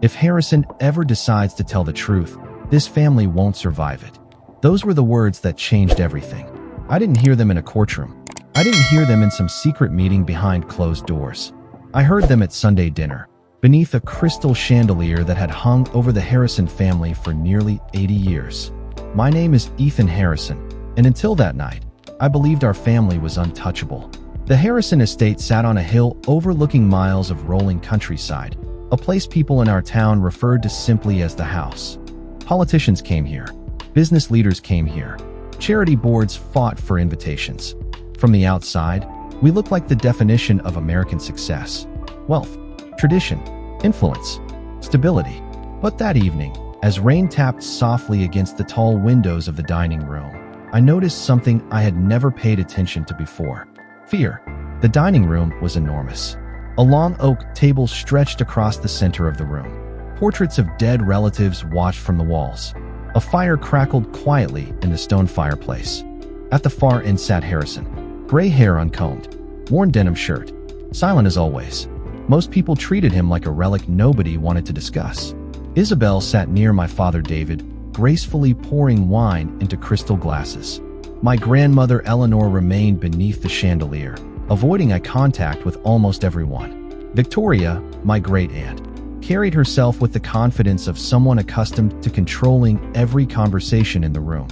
If Harrison ever decides to tell the truth, this family won't survive it. Those were the words that changed everything. I didn't hear them in a courtroom. I didn't hear them in some secret meeting behind closed doors. I heard them at Sunday dinner, beneath a crystal chandelier that had hung over the Harrison family for nearly 80 years. My name is Ethan Harrison, and until that night, I believed our family was untouchable. The Harrison estate sat on a hill overlooking miles of rolling countryside, a place people in our town referred to simply as the house. Politicians came here. Business leaders came here. Charity boards fought for invitations. From the outside, we looked like the definition of American success: wealth, tradition, influence, stability. But that evening, as rain tapped softly against the tall windows of the dining room, I noticed something I had never paid attention to before: fear. The dining room was enormous. A long oak table stretched across the center of the room. Portraits of dead relatives watched from the walls. A fire crackled quietly in the stone fireplace. At the far end sat Harrison, gray hair uncombed, worn denim shirt, silent as always. Most people treated him like a relic nobody wanted to discuss. Isabel sat near my father David, gracefully pouring wine into crystal glasses. My grandmother Eleanor remained beneath the chandelier, avoiding eye contact with almost everyone. Victoria, my great-aunt, carried herself with the confidence of someone accustomed to controlling every conversation in the room.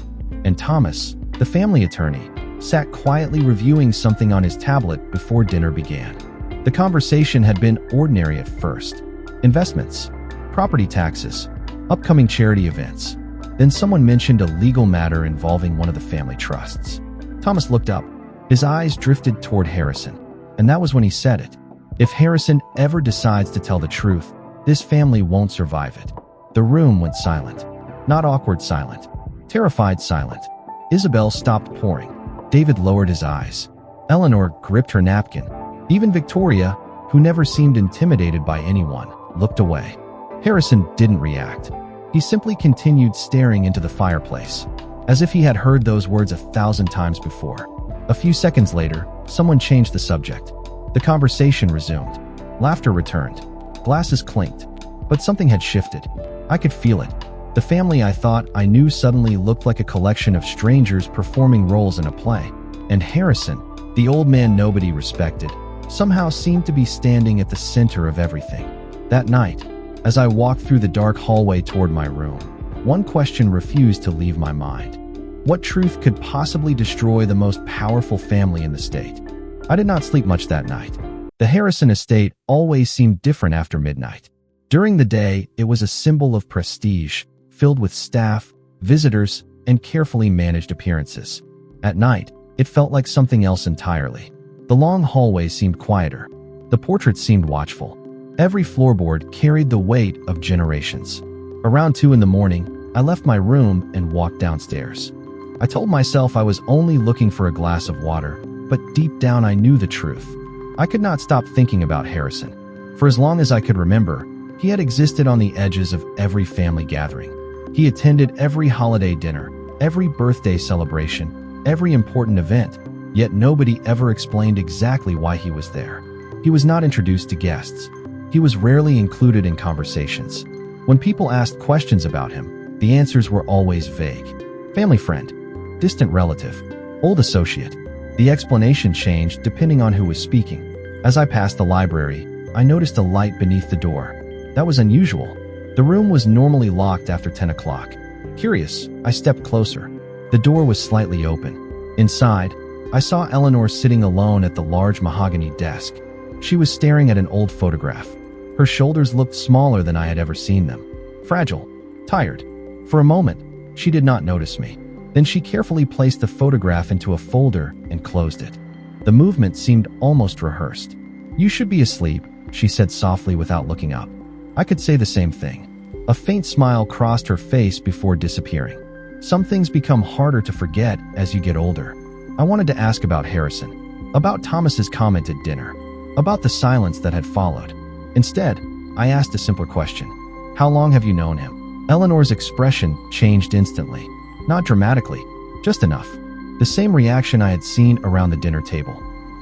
And Thomas, the family attorney, sat quietly reviewing something on his tablet before dinner began. The conversation had been ordinary at first: investments, property taxes, upcoming charity events. Then someone mentioned a legal matter involving one of the family trusts. Thomas looked up. His eyes drifted toward Harrison, and that was when he said it. If Harrison ever decides to tell the truth, this family won't survive it. The room went silent. Not awkward silent. Terrified silent. Isabel stopped pouring. David lowered his eyes. Eleanor gripped her napkin. Even Victoria, who never seemed intimidated by anyone, looked away. Harrison didn't react. He simply continued staring into the fireplace, as if he had heard those words 1,000 times before. A few seconds later, someone changed the subject. The conversation resumed. Laughter returned. Glasses clinked. But something had shifted. I could feel it. The family I thought I knew suddenly looked like a collection of strangers performing roles in a play. And Harrison, the old man nobody respected, somehow seemed to be standing at the center of everything. That night, as I walked through the dark hallway toward my room, one question refused to leave my mind. What truth could possibly destroy the most powerful family in the state? I did not sleep much that night. The Harrison estate always seemed different after midnight. During the day, it was a symbol of prestige, filled with staff, visitors, and carefully managed appearances. At night, it felt like something else entirely. The long hallway seemed quieter. The portraits seemed watchful. Every floorboard carried the weight of generations. Around 2 in the morning, I left my room and walked downstairs. I told myself I was only looking for a glass of water, but deep down I knew the truth. I could not stop thinking about Harrison. For as long as I could remember, he had existed on the edges of every family gathering. He attended every holiday dinner, every birthday celebration, every important event, yet nobody ever explained exactly why he was there. He was not introduced to guests. He was rarely included in conversations. When people asked questions about him, the answers were always vague. Family friend, distant relative, old associate. The explanation changed depending on who was speaking. As I passed the library, I noticed a light beneath the door. That was unusual. The room was normally locked after 10 o'clock. Curious, I stepped closer. The door was slightly open. Inside, I saw Eleanor sitting alone at the large mahogany desk. She was staring at an old photograph. Her shoulders looked smaller than I had ever seen them. Fragile, tired. For a moment, she did not notice me. Then she carefully placed the photograph into a folder and closed it. The movement seemed almost rehearsed. "You should be asleep," she said softly without looking up. I could say the same thing. A faint smile crossed her face before disappearing. Some things become harder to forget as you get older. I wanted to ask about Harrison, about Thomas's comment at dinner, about the silence that had followed. Instead, I asked a simpler question. "How long have you known him?" Eleanor's expression changed instantly. Not dramatically, just enough. The same reaction I had seen around the dinner table.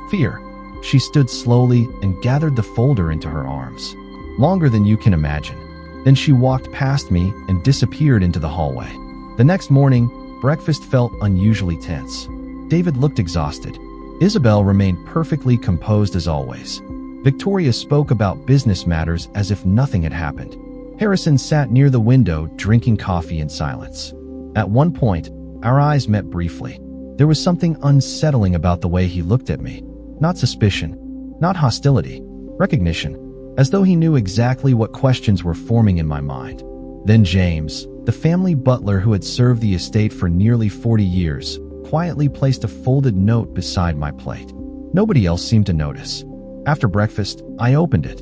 Fear. She stood slowly and gathered the folder into her arms. "Longer than you can imagine." Then she walked past me and disappeared into the hallway. The next morning, breakfast felt unusually tense. David looked exhausted. Isabel remained perfectly composed as always. Victoria spoke about business matters as if nothing had happened. Harrison sat near the window, drinking coffee in silence. At one point, our eyes met briefly. There was something unsettling about the way he looked at me. Not suspicion, not hostility, recognition, as though he knew exactly what questions were forming in my mind. Then James, the family butler who had served the estate for nearly 40 years, quietly placed a folded note beside my plate. Nobody else seemed to notice. After breakfast, I opened it.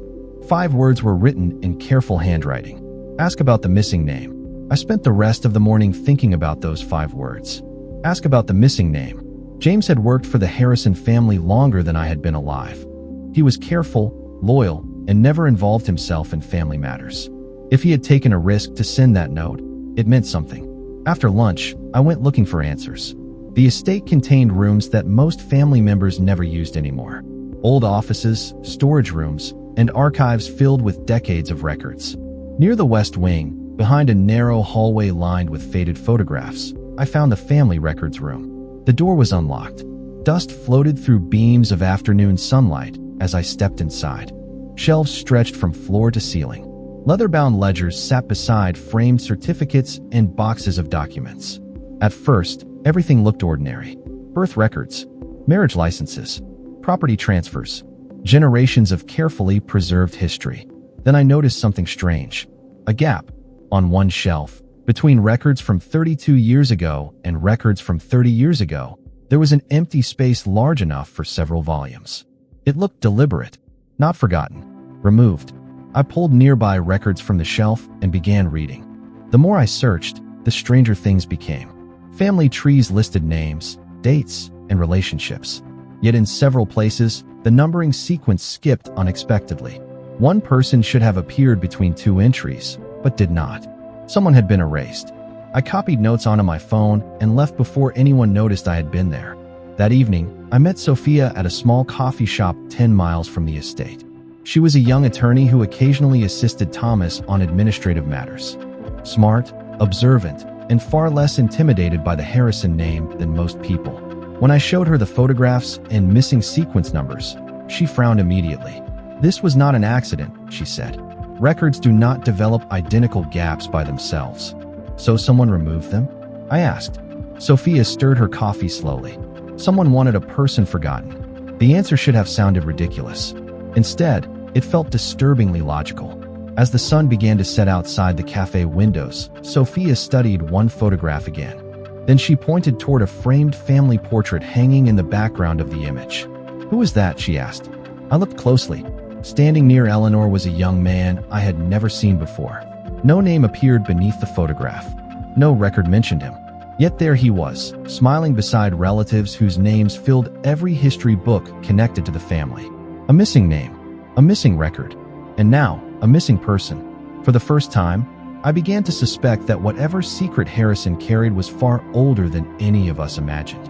5 words were written in careful handwriting. Ask about the missing name. I spent the rest of the morning thinking about those 5 words. Ask about the missing name. James had worked for the Harrison family longer than I had been alive. He was careful, loyal, and never involved himself in family matters. If he had taken a risk to send that note, it meant something. After lunch, I went looking for answers. The estate contained rooms that most family members never used anymore. Old offices, storage rooms, and archives filled with decades of records. Near the west wing, behind a narrow hallway lined with faded photographs, I found the family records room. The door was unlocked. Dust floated through beams of afternoon sunlight as I stepped inside. Shelves stretched from floor to ceiling. Leather-bound ledgers sat beside framed certificates and boxes of documents. At first, everything looked ordinary. Birth records, marriage licenses, property transfers, generations of carefully preserved history. Then I noticed something strange. A gap, on one shelf, between records from 32 years ago and records from 30 years ago. There was an empty space large enough for several volumes. It looked deliberate, not forgotten, removed. I pulled nearby records from the shelf and began reading. The more I searched, the stranger things became. Family trees listed names, dates, and relationships. Yet in several places, the numbering sequence skipped unexpectedly. One person should have appeared between 2 entries, but did not. Someone had been erased. I copied notes onto my phone and left before anyone noticed I had been there. That evening, I met Sophia at a small coffee shop 10 miles from the estate. She was a young attorney who occasionally assisted Thomas on administrative matters. Smart, observant, and far less intimidated by the Harrison name than most people. When I showed her the photographs and missing sequence numbers, she frowned immediately. This was not an accident, she said. Records do not develop identical gaps by themselves. So someone removed them? I asked. Sophia stirred her coffee slowly. Someone wanted a person forgotten. The answer should have sounded ridiculous. Instead, it felt disturbingly logical. As the sun began to set outside the cafe windows, Sophia studied one photograph again. Then she pointed toward a framed family portrait hanging in the background of the image. "Who is that?" she asked. I looked closely. Standing near Eleanor was a young man I had never seen before. No name appeared beneath the photograph. No record mentioned him. Yet there he was, smiling beside relatives whose names filled every history book connected to the family. A missing name, a missing record, and now, a missing person. For the first time, I began to suspect that whatever secret Harrison carried was far older than any of us imagined.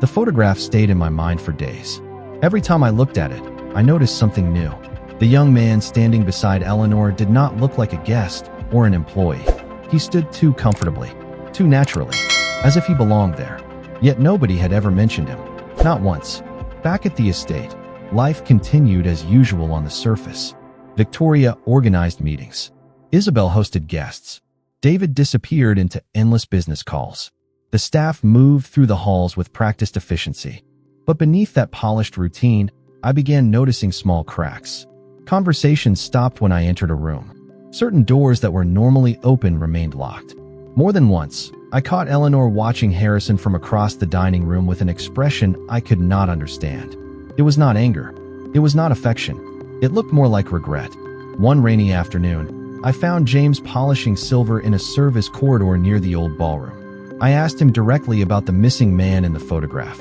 The photograph stayed in my mind for days. Every time I looked at it, I noticed something new. The young man standing beside Eleanor did not look like a guest or an employee. He stood too comfortably, too naturally, as if he belonged there. Yet nobody had ever mentioned him. Not once. Back at the estate, life continued as usual on the surface. Victoria organized meetings. Isabel hosted guests. David disappeared into endless business calls. The staff moved through the halls with practiced efficiency. But beneath that polished routine, I began noticing small cracks. Conversations stopped when I entered a room. Certain doors that were normally open remained locked. More than once, I caught Eleanor watching Harrison from across the dining room with an expression I could not understand. It was not anger. It was not affection. It looked more like regret. One rainy afternoon, I found James polishing silver in a service corridor near the old ballroom. I asked him directly about the missing man in the photograph.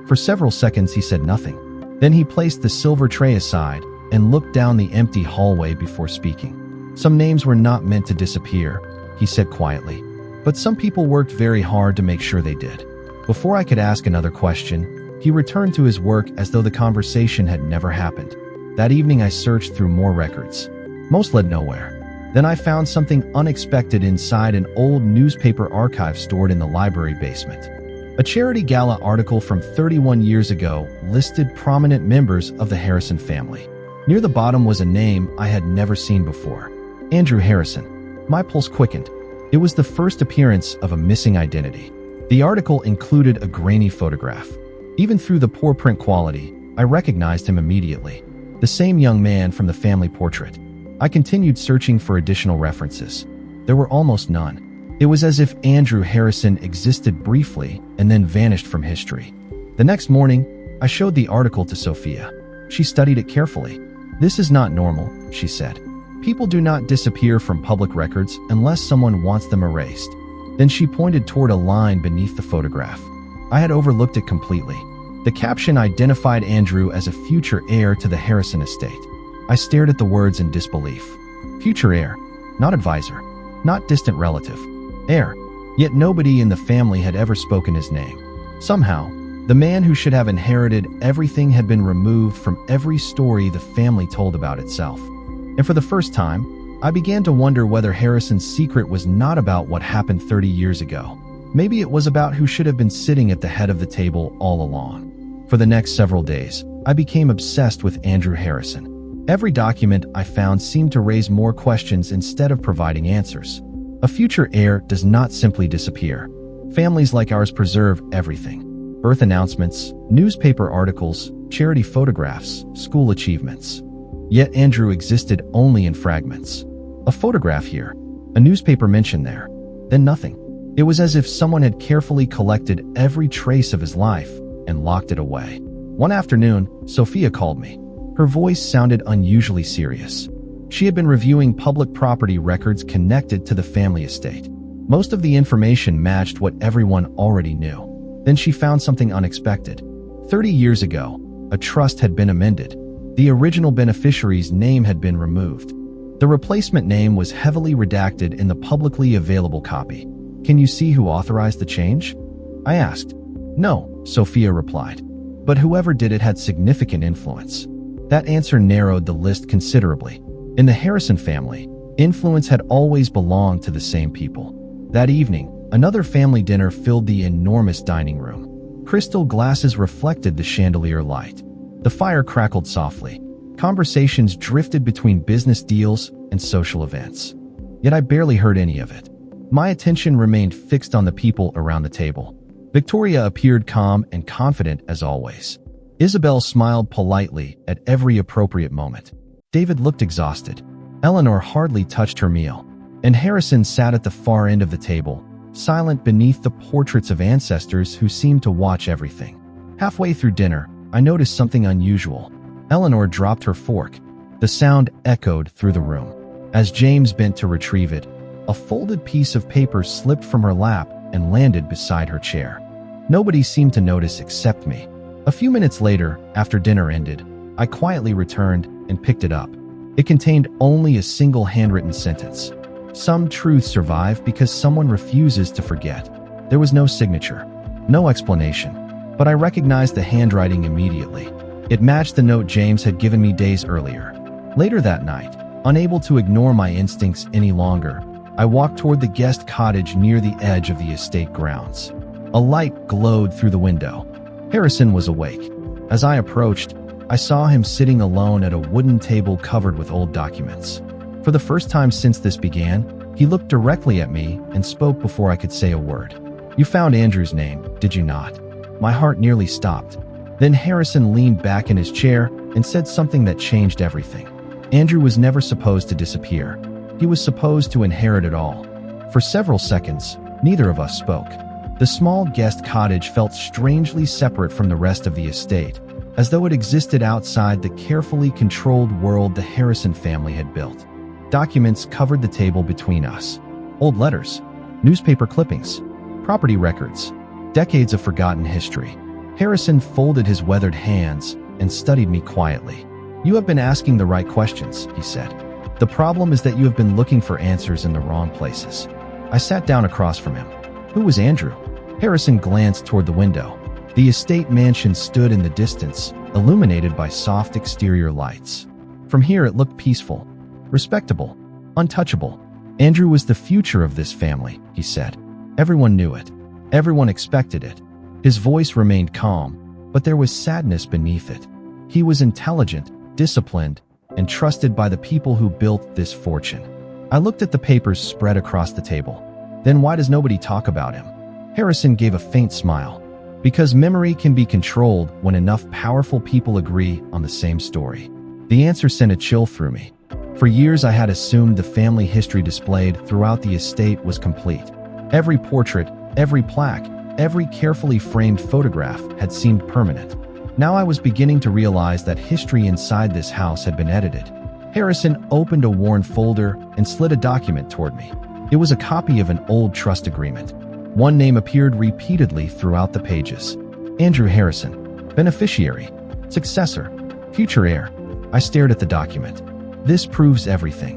For several seconds, he said nothing. Then he placed the silver tray aside and looked down the empty hallway before speaking. "Some names were not meant to disappear," he said quietly. "But some people worked very hard to make sure they did." Before I could ask another question, he returned to his work as though the conversation had never happened. That evening I searched through more records. Most led nowhere. Then I found something unexpected inside an old newspaper archive stored in the library basement. A charity gala article from 31 years ago listed prominent members of the Harrison family. Near the bottom was a name I had never seen before. Andrew Harrison. My pulse quickened. It was the first appearance of a missing identity. The article included a grainy photograph. Even through the poor print quality, I recognized him immediately. The same young man from the family portrait. I continued searching for additional references. There were almost none. It was as if Andrew Harrison existed briefly and then vanished from history. The next morning, I showed the article to Sophia. She studied it carefully. "This is not normal," she said. "People do not disappear from public records unless someone wants them erased." Then she pointed toward a line beneath the photograph. I had overlooked it completely. The caption identified Andrew as a future heir to the Harrison estate. I stared at the words in disbelief. Future heir, not advisor, not distant relative. Heir. Yet nobody in the family had ever spoken his name. Somehow, the man who should have inherited everything had been removed from every story the family told about itself. And for the first time, I began to wonder whether Harrison's secret was not about what happened 30 years ago. Maybe it was about who should have been sitting at the head of the table all along. For the next several days, I became obsessed with Andrew Harrison. Every document I found seemed to raise more questions instead of providing answers. A future heir does not simply disappear. Families like ours preserve everything. Birth announcements, newspaper articles, charity photographs, school achievements. Yet Andrew existed only in fragments. A photograph here, a newspaper mention there, then nothing. It was as if someone had carefully collected every trace of his life and locked it away. One afternoon, Sophia called me. Her voice sounded unusually serious. She had been reviewing public property records connected to the family estate. Most of the information matched what everyone already knew. Then she found something unexpected. 30 years ago, a trust had been amended. The original beneficiary's name had been removed. The replacement name was heavily redacted in the publicly available copy. "Can you see who authorized the change?" I asked. "No," Sophia replied. "But whoever did it had significant influence." That answer narrowed the list considerably. In the Harrison family, influence had always belonged to the same people. That evening, another family dinner filled the enormous dining room. Crystal glasses reflected the chandelier light. The fire crackled softly. Conversations drifted between business deals and social events. Yet I barely heard any of it. My attention remained fixed on the people around the table. Victoria appeared calm and confident as always. Isabel smiled politely at every appropriate moment. David looked exhausted. Eleanor hardly touched her meal. And Harrison sat at the far end of the table, silent beneath the portraits of ancestors who seemed to watch everything. Halfway through dinner, I noticed something unusual. Eleanor dropped her fork. The sound echoed through the room. As James bent to retrieve it, a folded piece of paper slipped from her lap and landed beside her chair. Nobody seemed to notice except me. A few minutes later, after dinner ended, I quietly returned and picked it up. It contained only a single handwritten sentence. Some truths survive because someone refuses to forget. There was no signature, no explanation, but I recognized the handwriting immediately. It matched the note James had given me days earlier. Later that night, unable to ignore my instincts any longer, I walked toward the guest cottage near the edge of the estate grounds. A light glowed through the window. Harrison was awake. As I approached, I saw him sitting alone at a wooden table covered with old documents. For the first time since this began, he looked directly at me and spoke before I could say a word. "You found Andrew's name, did you not?" My heart nearly stopped. Then Harrison leaned back in his chair and said something that changed everything. Andrew was never supposed to disappear. He was supposed to inherit it all. For several seconds, neither of us spoke. The small guest cottage felt strangely separate from the rest of the estate, as though it existed outside the carefully controlled world the Harrison family had built. Documents covered the table between us. Old letters, newspaper clippings, property records, decades of forgotten history. Harrison folded his weathered hands and studied me quietly. "You have been asking the right questions," he said. "The problem is that you have been looking for answers in the wrong places." I sat down across from him. Who was Andrew? Harrison glanced toward the window. The estate mansion stood in the distance, illuminated by soft exterior lights. From here it looked peaceful, respectable, Untouchable. Andrew was the future of this family, he said. Everyone knew it. Everyone expected it. His voice remained calm, but there was sadness beneath it. He was intelligent, disciplined, and trusted by the people who built this fortune. I looked at the papers spread across the table. Then why does nobody talk about him? Harrison gave a faint smile. Because memory can be controlled when enough powerful people agree on the same story. The answer sent a chill through me. For years I had assumed the family history displayed throughout the estate was complete. Every portrait, every plaque, every carefully framed photograph had seemed permanent. Now I was beginning to realize that history inside this house had been edited. Harrison opened a worn folder and slid a document toward me. It was a copy of an old trust agreement. One name appeared repeatedly throughout the pages. Andrew Harrison, beneficiary, successor, future heir. I stared at the document. This proves everything.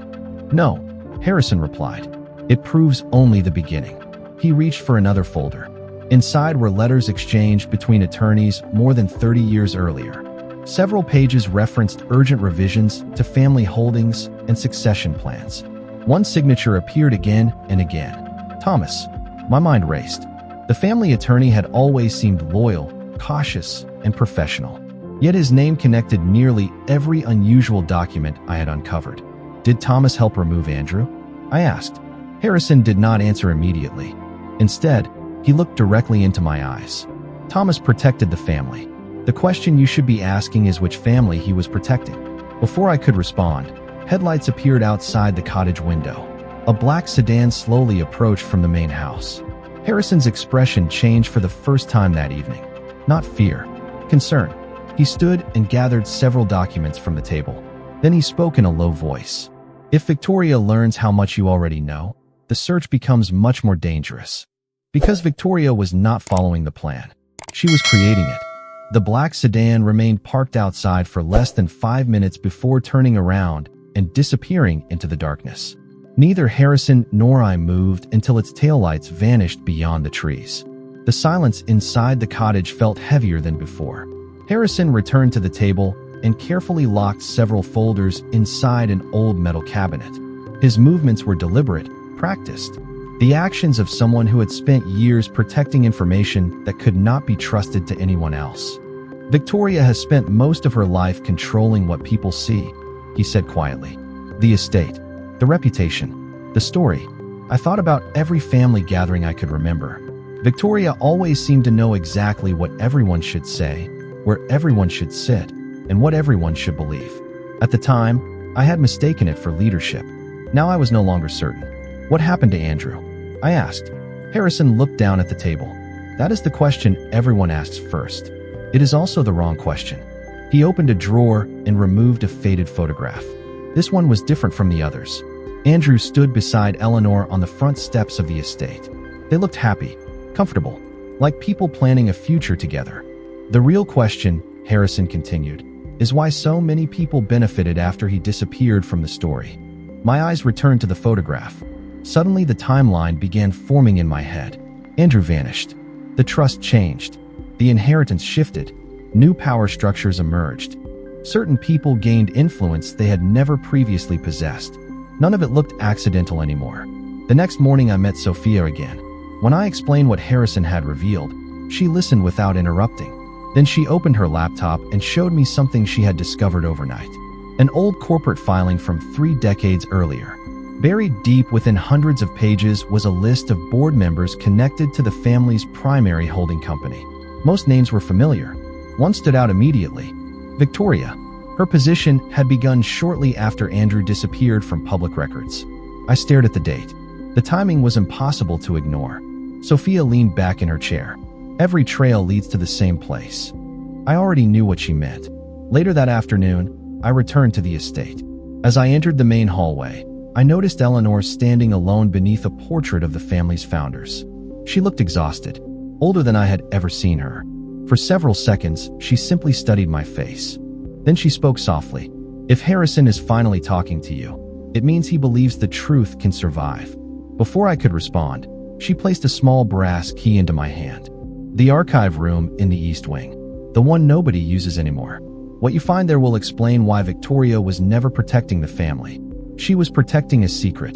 No, Harrison replied. It proves only the beginning. He reached for another folder. Inside were letters exchanged between attorneys more than 30 years earlier. Several pages referenced urgent revisions to family holdings and succession plans. One signature appeared again and again. Thomas. My mind raced. The family attorney had always seemed loyal, cautious, and professional. Yet his name connected nearly every unusual document I had uncovered. Did Thomas help remove Andrew? I asked. Harrison did not answer immediately. Instead, he looked directly into my eyes. Thomas protected the family. The question you should be asking is which family he was protecting. Before I could respond, headlights appeared outside the cottage window. A black sedan slowly approached from the main house. Harrison's expression changed for the first time that evening. Not fear, concern. He stood and gathered several documents from the table. Then he spoke in a low voice. If Victoria learns how much you already know, the search becomes much more dangerous. Because Victoria was not following the plan. She was creating it. The black sedan remained parked outside for less than 5 minutes before turning around and disappearing into the darkness. Neither Harrison nor I moved until its taillights vanished beyond the trees. The silence inside the cottage felt heavier than before. Harrison returned to the table and carefully locked several folders inside an old metal cabinet. His movements were deliberate, practiced. The actions of someone who had spent years protecting information that could not be trusted to anyone else. Victoria has spent most of her life controlling what people see, he said quietly. The estate. The reputation, the story. I thought about every family gathering I could remember. Victoria always seemed to know exactly what everyone should say, where everyone should sit, and what everyone should believe. At the time, I had mistaken it for leadership. Now I was no longer certain. What happened to Andrew? I asked. Harrison looked down at the table. That is the question everyone asks first. It is also the wrong question. He opened a drawer and removed a faded photograph. This one was different from the others. Andrew stood beside Eleanor on the front steps of the estate. They looked happy, comfortable, like people planning a future together. The real question, Harrison continued, is why so many people benefited after he disappeared from the story. My eyes returned to the photograph. Suddenly the timeline began forming in my head. Andrew vanished. The trust changed. The inheritance shifted. New power structures emerged. Certain people gained influence they had never previously possessed. None of it looked accidental anymore. The next morning I met Sophia again. When I explained what Harrison had revealed, she listened without interrupting. Then she opened her laptop and showed me something she had discovered overnight. An old corporate filing from 3 decades earlier. Buried deep within hundreds of pages was a list of board members connected to the family's primary holding company. Most names were familiar. One stood out immediately. Victoria. Her position had begun shortly after Andrew disappeared from public records. I stared at the date. The timing was impossible to ignore. Sophia leaned back in her chair. Every trail leads to the same place. I already knew what she meant. Later that afternoon, I returned to the estate. As I entered the main hallway, I noticed Eleanor standing alone beneath a portrait of the family's founders. She looked exhausted, older than I had ever seen her. For several seconds, she simply studied my face. Then she spoke softly. If Harrison is finally talking to you, it means he believes the truth can survive. Before I could respond, she placed a small brass key into my hand. The archive room in the East Wing. The one nobody uses anymore. What you find there will explain why Victoria was never protecting the family. She was protecting a secret.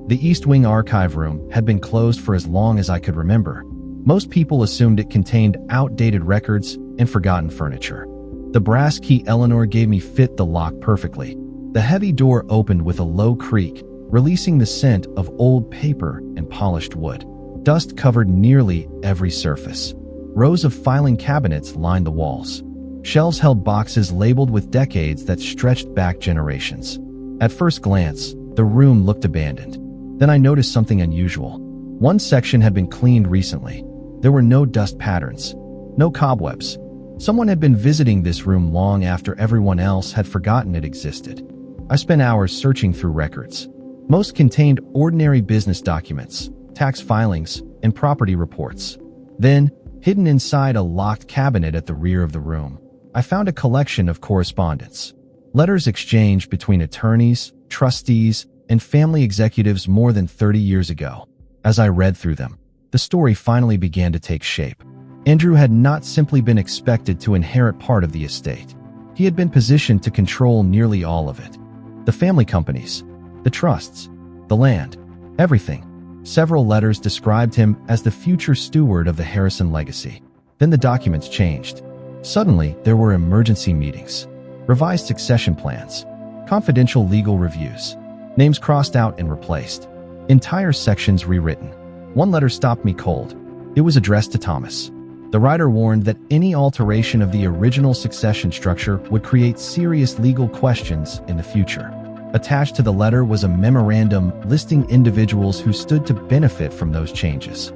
The East Wing archive room had been closed for as long as I could remember. Most people assumed it contained outdated records and forgotten furniture. The brass key Eleanor gave me fit the lock perfectly. The heavy door opened with a low creak, releasing the scent of old paper and polished wood. Dust covered nearly every surface. Rows of filing cabinets lined the walls. Shelves held boxes labeled with decades that stretched back generations. At first glance, the room looked abandoned. Then I noticed something unusual. One section had been cleaned recently. There were no dust patterns, no cobwebs. Someone had been visiting this room long after everyone else had forgotten it existed. I spent hours searching through records. Most contained ordinary business documents, tax filings, and property reports. Then, hidden inside a locked cabinet at the rear of the room, I found a collection of correspondence. Letters exchanged between attorneys, trustees, and family executives more than 30 years ago. As I read through them, the story finally began to take shape. Andrew had not simply been expected to inherit part of the estate. He had been positioned to control nearly all of it. The family companies, the trusts, the land, everything. Several letters described him as the future steward of the Harrison legacy. Then the documents changed. Suddenly, there were emergency meetings, revised succession plans, confidential legal reviews, names crossed out and replaced, entire sections rewritten. One letter stopped me cold. It was addressed to Thomas. The writer warned that any alteration of the original succession structure would create serious legal questions in the future. Attached to the letter was a memorandum listing individuals who stood to benefit from those changes.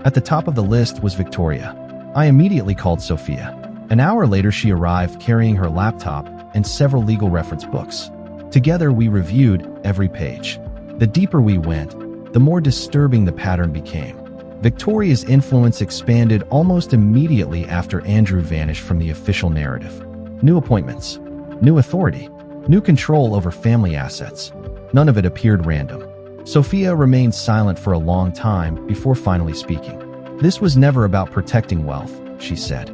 At the top of the list was Victoria. I immediately called Sophia. An hour later, she arrived carrying her laptop and several legal reference books. Together, we reviewed every page. The deeper we went, the more disturbing the pattern became. Victoria's influence expanded almost immediately after Andrew vanished from the official narrative. New appointments, new authority, new control over family assets. None of it appeared random. Sophia remained silent for a long time before finally speaking. This was never about protecting wealth, she said.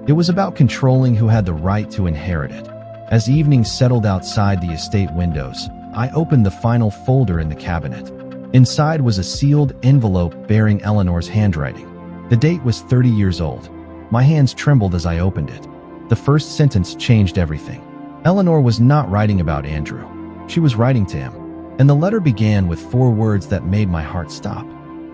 It was about controlling who had the right to inherit it. As evening settled outside the estate windows, I opened the final folder in the cabinet. Inside was a sealed envelope bearing Eleanor's handwriting. The date was 30 years old. My hands trembled as I opened it. The first sentence changed everything. Eleanor was not writing about Andrew. She was writing to him. And the letter began with 4 words that made my heart stop.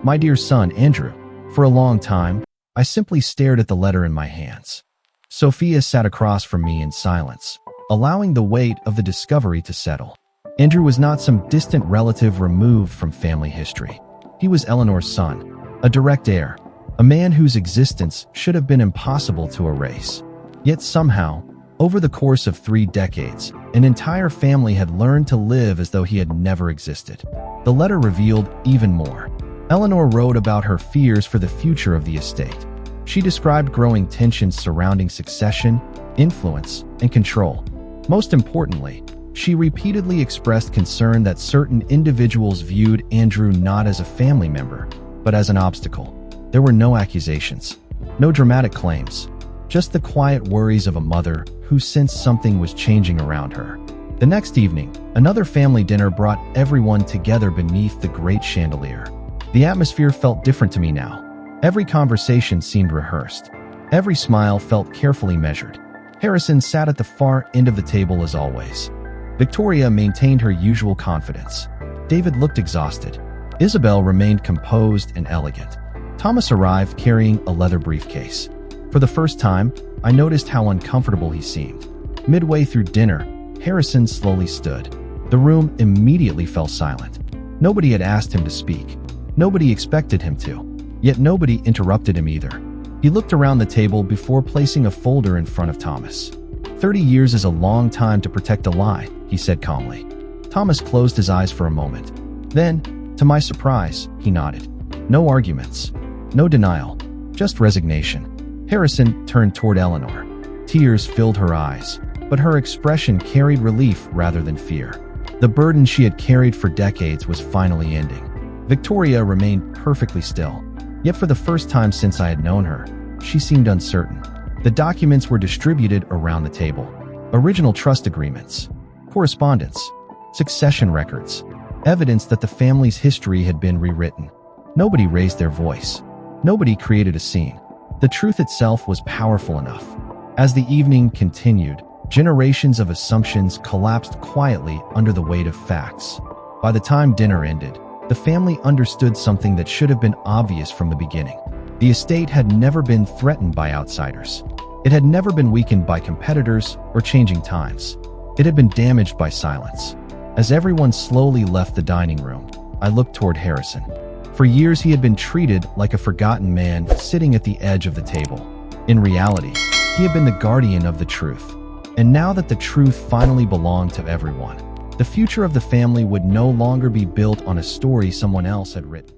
My dear son, Andrew. For a long time, I simply stared at the letter in my hands. Sophia sat across from me in silence, allowing the weight of the discovery to settle. Andrew was not some distant relative removed from family history. He was Eleanor's son, a direct heir, a man whose existence should have been impossible to erase. Yet somehow, over the course of 3 decades, an entire family had learned to live as though he had never existed. The letter revealed even more. Eleanor wrote about her fears for the future of the estate. She described growing tensions surrounding succession, influence, and control. Most importantly, she repeatedly expressed concern that certain individuals viewed Andrew not as a family member, but as an obstacle. There were no accusations, no dramatic claims, just the quiet worries of a mother who sensed something was changing around her. The next evening, another family dinner brought everyone together beneath the great chandelier. The atmosphere felt different to me now. Every conversation seemed rehearsed. Every smile felt carefully measured. Harrison sat at the far end of the table as always. Victoria maintained her usual confidence. David looked exhausted. Isabel remained composed and elegant. Thomas arrived carrying a leather briefcase. For the first time, I noticed how uncomfortable he seemed. Midway through dinner, Harrison slowly stood. The room immediately fell silent. Nobody had asked him to speak. Nobody expected him to. Yet nobody interrupted him either. He looked around the table before placing a folder in front of Thomas. 30 years is a long time to protect a lie, he said calmly. Thomas closed his eyes for a moment. Then, to my surprise, he nodded. No arguments. No denial. Just resignation. Harrison turned toward Eleanor. Tears filled her eyes, but her expression carried relief rather than fear. The burden she had carried for decades was finally ending. Victoria remained perfectly still. Yet for the first time since I had known her, she seemed uncertain. The documents were distributed around the table. Original trust agreements, correspondence, succession records. evidence that the family's history had been rewritten. Nobody raised their voice. Nobody created a scene. The truth itself was powerful enough. As the evening continued, generations of assumptions collapsed quietly under the weight of facts. By the time dinner ended, the family understood something that should have been obvious from the beginning. The estate had never been threatened by outsiders. It had never been weakened by competitors or changing times. It had been damaged by silence. As everyone slowly left the dining room, I looked toward Harrison. For years, he had been treated like a forgotten man sitting at the edge of the table. In reality, he had been the guardian of the truth. And now that the truth finally belonged to everyone, the future of the family would no longer be built on a story someone else had written.